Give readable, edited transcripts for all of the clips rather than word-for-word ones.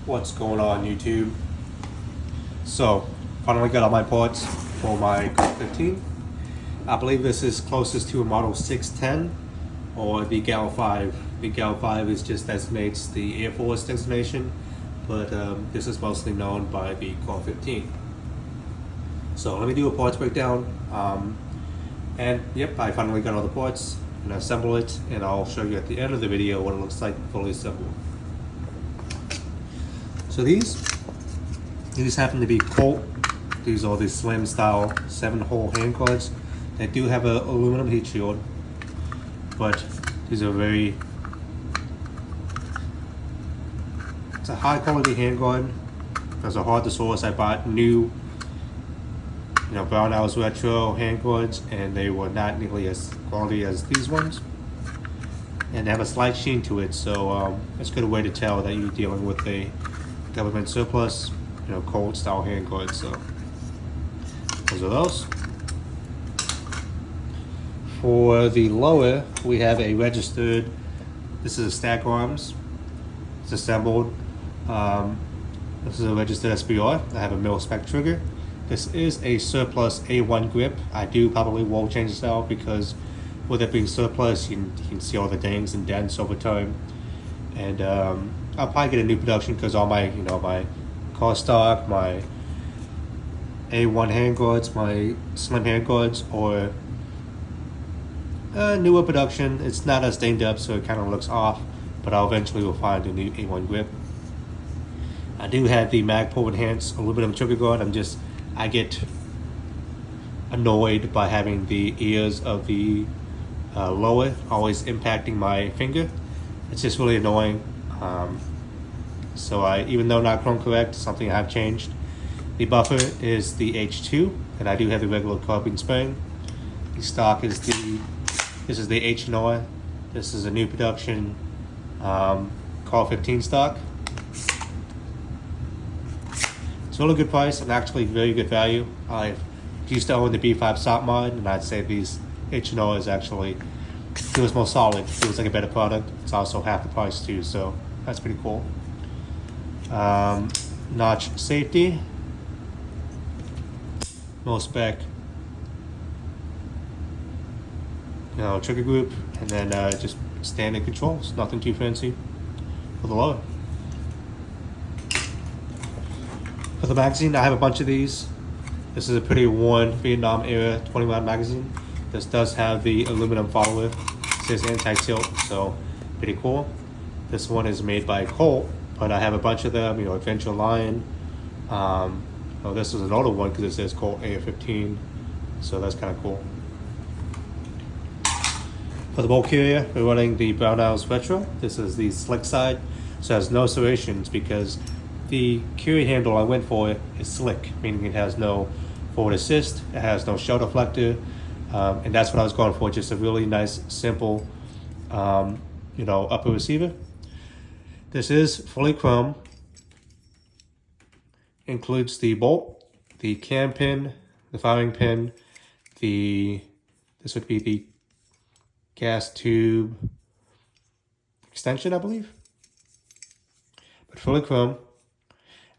What's going on YouTube? So finally got all my parts for my Colt 15. I believe this is closest to a model 610 or the GAU-5. The GAU-5 is just estimates the Air Force designation, but this is mostly known by the Colt 15. So let me do a parts breakdown. And yep, I finally got all the parts and assemble it, and I'll show you at the end of the video what it looks like fully assembled. So these happen to be Colt. These are the slim style 7-hole hand guards. They do have an aluminum heat shield, but these are it's a high quality hand guard. Those are hard to source. I bought new Brownells retro hand guards, and they were not nearly as quality as these ones, and they have a slight sheen to it, so it's a good way to tell that you're dealing with a government surplus, Colt style hand guards. So those are those. For the lower, we have a registered, this is a stack arms, it's assembled. This is a registered SBR. I have a mil-spec trigger. This is a surplus A1 grip. I probably will change this out because with it being surplus, you can see all the dings and dents over time. And I'll probably get a new production because all my, my car stock, my A1 hand guards, my slim hand guards, or newer production. It's not as stained up, so it kind of looks off, but I'll eventually will find a new A1 grip. I do have the Magpul enhanced aluminum trigger guard. I get annoyed by having the ears of the lower always impacting my finger. It's just really annoying. So even though not chrome correct, something I have changed. The buffer is the H2, and I do have the regular carbine spring. The stock is this is the H&R. This is a new production CAR-15 stock. It's a really good price and actually very good value. I used to own the B5 stock mod, and I'd say these H&R is actually feels more solid. Feels like a better product. It's also half the price too, so that's pretty cool. Notch safety, mil-spec, trigger group, and then just standard controls. Nothing too fancy for the lower. For the magazine, I have a bunch of these. This is a pretty worn Vietnam era 20-round magazine. This does have the aluminum follower. It says anti-tilt, so pretty cool. This one is made by Colt, but I have a bunch of them. Adventure Lion. This is an older one because it says Colt AR15, so that's kind of cool. For the bolt carrier, we're running the Brownells Retro. This is the slick side, so it has no serrations because the carry handle I went for is slick, meaning it has no forward assist, it has no shell deflector, and that's what I was going for, just a really nice, simple, upper receiver. This is fully chrome, includes the bolt, the cam pin, the firing pin, this would be the gas tube extension, I believe, but fully chrome.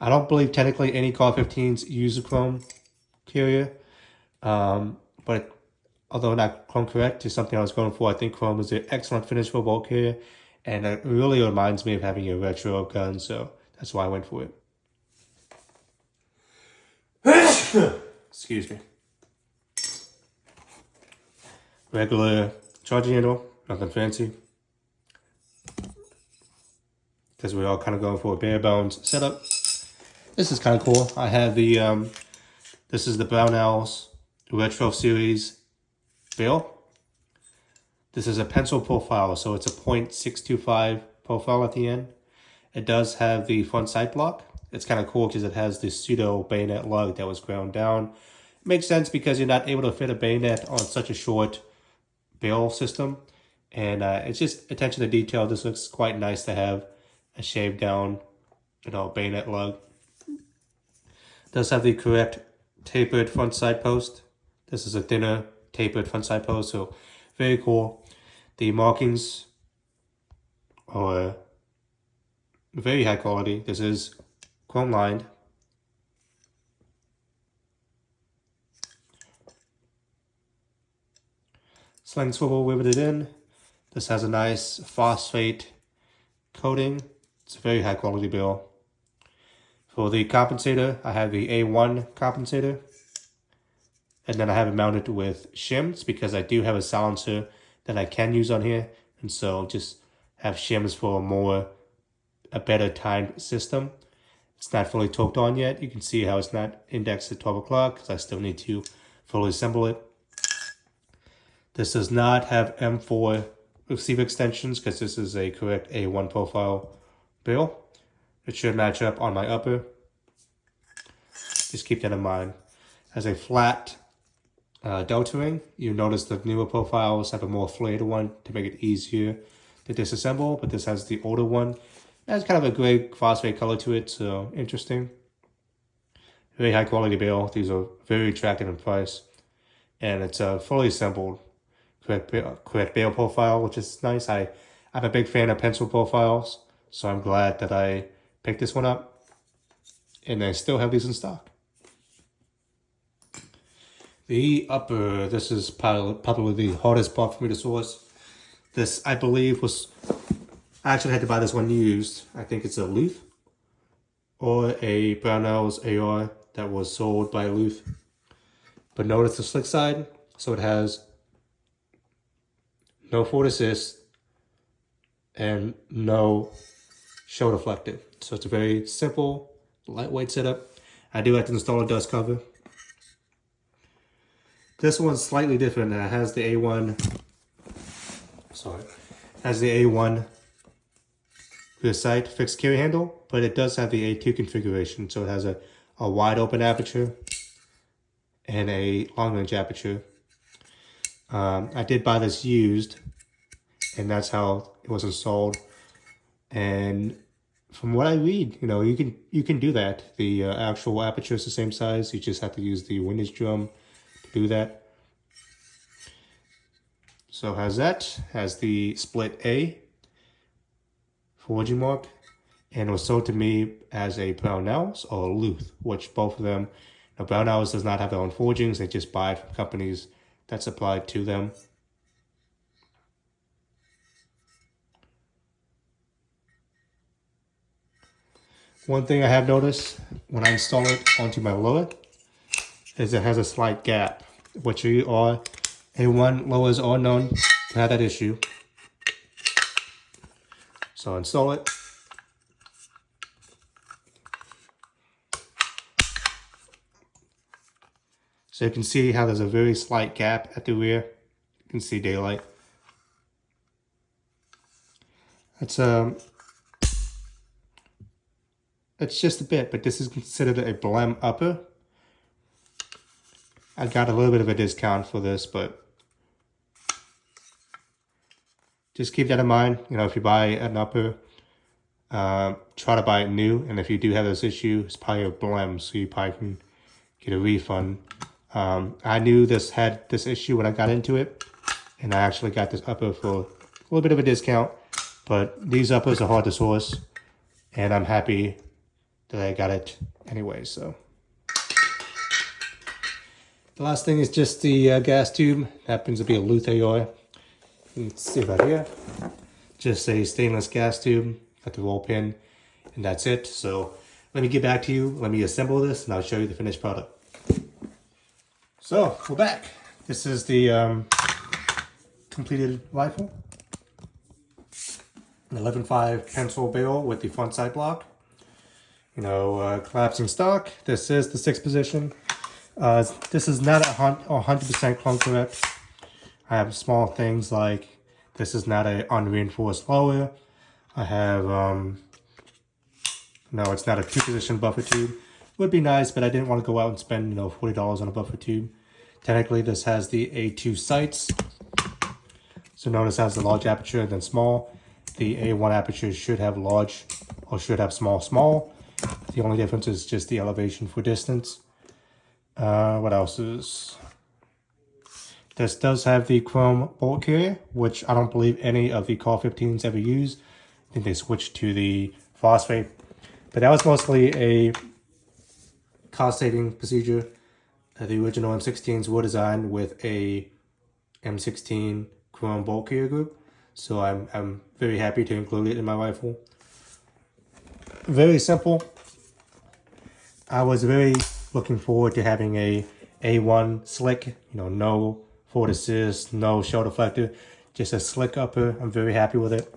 I don't believe technically any CAR-15s use a chrome carrier, but although not chrome correct is something I was going for, I think chrome is an excellent finish for a bolt carrier, and it really reminds me of having a retro gun, so that's why I went for it. Excuse me. Regular charging handle, nothing fancy, because we're all kind of going for a bare bones setup. This is kind of cool. I have the, this is the Brownells Retro Series bill. This is a pencil profile, so it's a .625 profile at the end. It does have the front sight block. It's kind of cool because it has this pseudo bayonet lug that was ground down. It makes sense because you're not able to fit a bayonet on such a short bill system. And it's just attention to detail. This looks quite nice to have a shaved down, bayonet lug. Does have the correct tapered front side post. This is a thinner tapered front side post, so very cool. The markings are very high quality. This is chrome lined. Sling swivel riveted in. This has a nice phosphate coating. It's a very high quality barrel. For the compensator, I have the A1 compensator. And then I have it mounted with shims because I do have a silencer that I can use on here. And so just have shims for a better timed system. It's not fully torqued on yet. You can see how it's not indexed at 12 o'clock because I still need to fully assemble it. This does not have M4 receiver extensions because this is a correct A1 profile barrel. It should match up on my upper. Just keep that in mind. As a flat delta ring, you notice the newer profiles have a more flared one to make it easier to disassemble, but this has the older one. It has kind of a gray phosphate color to it, so interesting. Very high quality barrel. These are very attractive in price. And it's a fully assembled correct barrel profile, which is nice. I'm a big fan of pencil profiles, so I'm glad that I picked this one up. And I still have these in stock. The upper, this is probably the hardest part for me to source. This, I believe, I actually had to buy this one used. I think it's a Luth or a Brownell's AR that was sold by Luth. But notice the slick side, so it has no forward assist and no show deflector. So it's a very simple, lightweight setup. I do have to install a dust cover. This one's slightly different. It has the A1. Has the A1 rear sight fixed carry handle, but it does have the A2 configuration. So it has a wide open aperture and a long range aperture. I did buy this used, and that's how it was installed. And from what I read, you can do that. The actual aperture is the same size. You just have to use the windage drum to do that. So has that. Has the split A forging mark, and it was sold to me as a Brownell's or a Luth, which both of them. Brownell's does not have their own forgings. They just buy it from companies that supply to them. One thing I have noticed when I install it onto my lower is it has a slight gap, which A1 lowers are known to have that issue. So install it. So you can see how there's a very slight gap at the rear. You can see daylight. It's just a bit, but this is considered a Blem upper. I got a little bit of a discount for this, but just keep that in mind. If you buy an upper, try to buy it new. And if you do have this issue, it's probably a Blem, so you probably can get a refund. I knew this had this issue when I got into it, and I actually got this upper for a little bit of a discount. But these uppers are hard to source, and I'm happy that I got it anyway. So the last thing is just the gas tube. Happens to be a Luth AR. You can see right here. Just a stainless gas tube. Got the roll pin, and that's it. So let me get back to you. Let me assemble this, and I'll show you the finished product. So we're back. This is the completed rifle. An 11.5 pencil barrel with the front sight block. Collapsing stock. This is the 6th position. This is not 100% clone correct. I have small things like this is not a unreinforced lower. I have, no, it's not a 2-position buffer tube. Would be nice, but I didn't want to go out and spend, $40 on a buffer tube. Technically, this has the A2 sights. So notice it has the large aperture and then small. The A1 aperture should have large or should have small. The only difference is just the elevation for distance. What else is... This does have the chrome bullet carrier, which I don't believe any of the CAR-15s ever use. I think they switched to the phosphate. But that was mostly a cost-saving procedure. The original M16s were designed with a M16 chrome bolt carrier group, so I'm very happy to include it in my rifle. Very simple. I was very looking forward to having a A1 slick, you know, no forward assist, no shell deflector, just a slick upper. I'm very happy with it.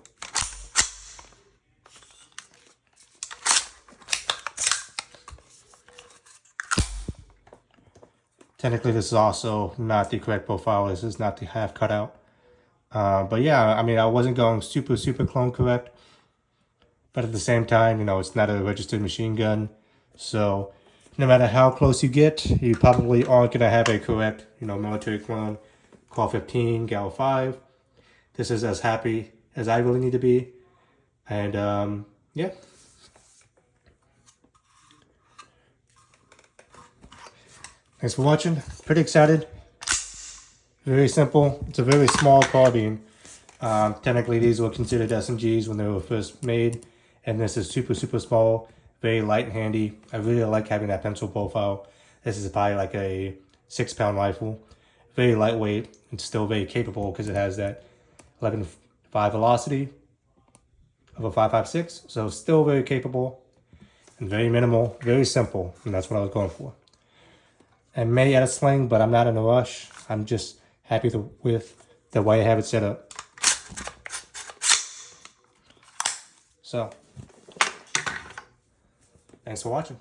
Technically, this is also not the correct profile. This is not the half cutout. But yeah, I mean, I wasn't going super clone correct. But at the same time, you know, it's not a registered machine gun. So no matter how close you get, you probably aren't going to have a correct, you know, military clone. CAR-15, GAU-5. This is as happy as I really need to be. And yeah. Thanks for watching. Pretty excited. Very simple. It's a very small carbine. Technically, these were considered SMGs when they were first made. And this is super small, very light and handy. I really like having that pencil profile. This is probably like a 6-pound rifle. Very lightweight and still very capable because it has that 11.5 velocity of a 5.56. So still very capable and very minimal, very simple. And that's what I was going for. I may add a sling, but I'm not in a rush. I'm just happy with the way I have it set up. So, thanks for watching.